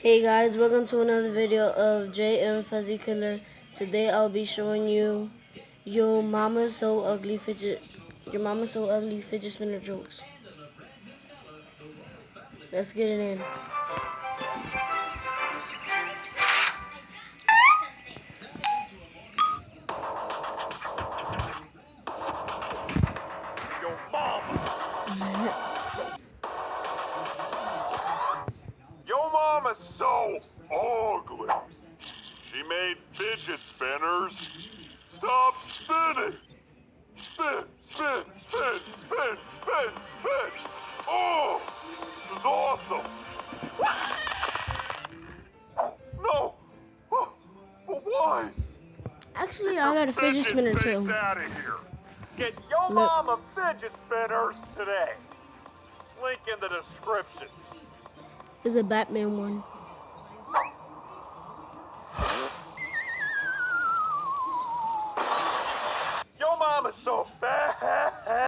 Hey guys, welcome to another video of JM Fuzzy Killer. Today I'll be showing you Yo Mama's So Ugly Fidget Your Mama's So Ugly Fidget Spinner jokes. Let's get it in. Yo mama! Yo mama's so ugly. She made fidget spinners. Stop spinning! Spin, spin, spin, spin, spin, spin! Oh, this is awesome! No! Oh, but why? Actually, Get I your got a fidget spinner face too. out of here! Get Yo Look. Mama fidget spinners today. Link in the description. It's a Batman one. Yo mama's so